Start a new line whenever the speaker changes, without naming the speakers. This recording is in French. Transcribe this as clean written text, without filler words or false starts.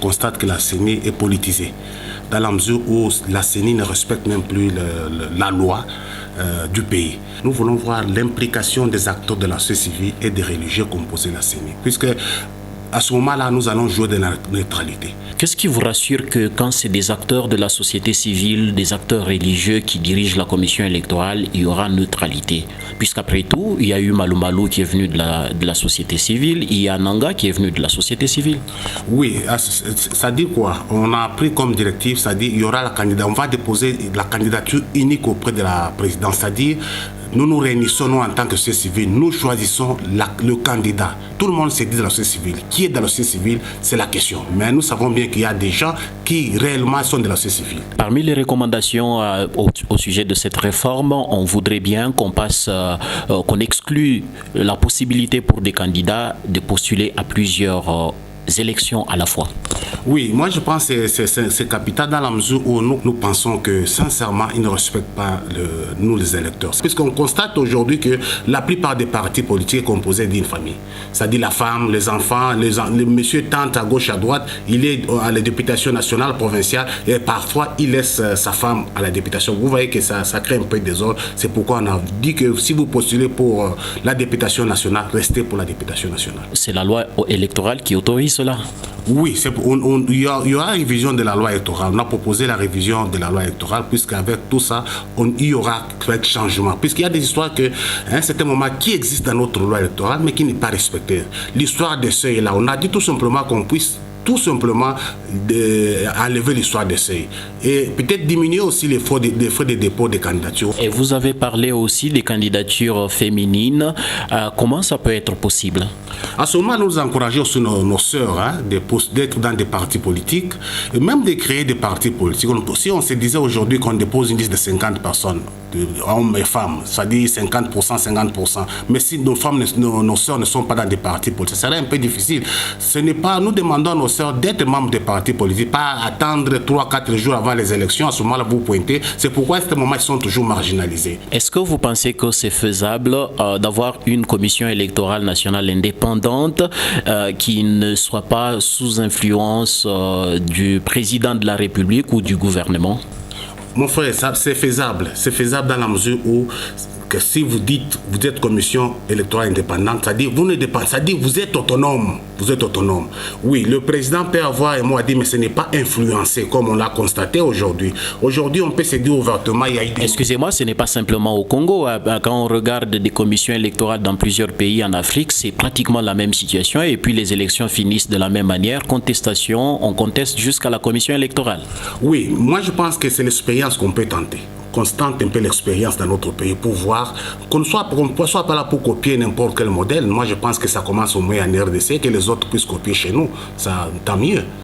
On constate que la CENI est politisée, dans la mesure où la CENI ne respecte même plus la loi du pays. Nous voulons voir l'implication des acteurs de la société civile et des religieux composer la CENI, puisque à ce moment-là, nous allons jouer de la neutralité.
Qu'est-ce qui vous rassure que quand c'est des acteurs de la société civile, des acteurs religieux qui dirigent la commission électorale, il y aura neutralité? Puisqu'après tout, il y a eu Malou Malou qui est venu de la société civile, il y a Nanga qui est venu de la société civile.
Oui, ça dit quoi? On a pris comme directive, ça dit il y aura la candidature, on va déposer la candidature unique auprès de la présidence, c'est-à-dire nous nous réunissons nous, en tant que société civile, nous choisissons le candidat. Tout le monde se dit de la société civile. Qui est dans la société civile, c'est la question. Mais nous savons bien qu'il y a des gens qui réellement sont de la société civile.
Parmi les recommandations au sujet de cette réforme, on voudrait bien qu'on qu'on exclue la possibilité pour des candidats de postuler à plusieurs élections à la fois.
Oui, moi je pense que c'est capital dans la mesure où nous pensons que sincèrement ils ne respectent pas nous les électeurs. Puisqu'on constate aujourd'hui que la plupart des partis politiques sont composés d'une famille. C'est-à-dire la femme, les enfants, les monsieur tante à gauche, à droite, il est à la députation nationale, provinciale et parfois il laisse sa femme à la députation. Vous voyez que ça crée un peu de désordre. C'est pourquoi on a dit que si vous postulez pour la députation nationale, restez pour la députation nationale.
C'est la loi électorale qui autorise cela?
Oui, il y aura la révision de la loi électorale. On a proposé la révision de la loi électorale puisqu'avec tout ça, il y aura quelques changements. Puisqu'il y a des histoires à un certain moment qui existent dans notre loi électorale mais qui n'est pas respectée. L'histoire des seuils là, on a dit tout simplement qu'on puisse tout simplement enlever l'histoire des seuils et peut-être diminuer aussi les frais de dépôt des candidatures.
Et vous avez parlé aussi des candidatures féminines. Comment ça peut être possible?
À ce moment, nous encourageons aussi nos sœurs d'être dans des partis politiques et même de créer des partis politiques. Si on se disait aujourd'hui qu'on dépose une liste de 50 personnes, hommes et femmes, c'est-à-dire 50%, 50%, mais si nos sœurs ne sont pas dans des partis politiques, ça serait un peu difficile. Ce n'est pas, nous demandons à nos sœurs d'être membres des partis politiques, pas attendre 3-4 jours avant les élections, à ce moment-là vous pointez. C'est pourquoi à ce moment ils sont toujours marginalisés.
Est-ce que vous pensez que c'est faisable d'avoir une commission électorale nationale indépendante qui ne soit pas sous influence du président de la République ou du gouvernement?
Mon frère, c'est faisable. C'est faisable dans la mesure où que si vous dites vous êtes commission électorale indépendante, c'est-à-dire vous ne dépendez, c'est-à-dire vous êtes autonome. Vous êtes autonome. Oui, le président peut avoir un mot à dire, mais ce n'est pas influencé comme on l'a constaté aujourd'hui. Aujourd'hui, on peut se dire ouvertement, il y a eu...
Excusez-moi, ce n'est pas simplement au Congo. Quand on regarde des commissions électorales dans plusieurs pays en Afrique, c'est pratiquement la même situation. Et puis les élections finissent de la même manière. Contestation, on conteste jusqu'à la commission électorale.
Oui, moi je pense que c'est l'expérience qu'on peut tenter. Constante un peu l'expérience dans notre pays pour voir qu'on ne soit pas là pour copier n'importe quel modèle. Moi je pense que ça commence au moins en RDC, que les autres puissent copier chez nous, ça tant mieux.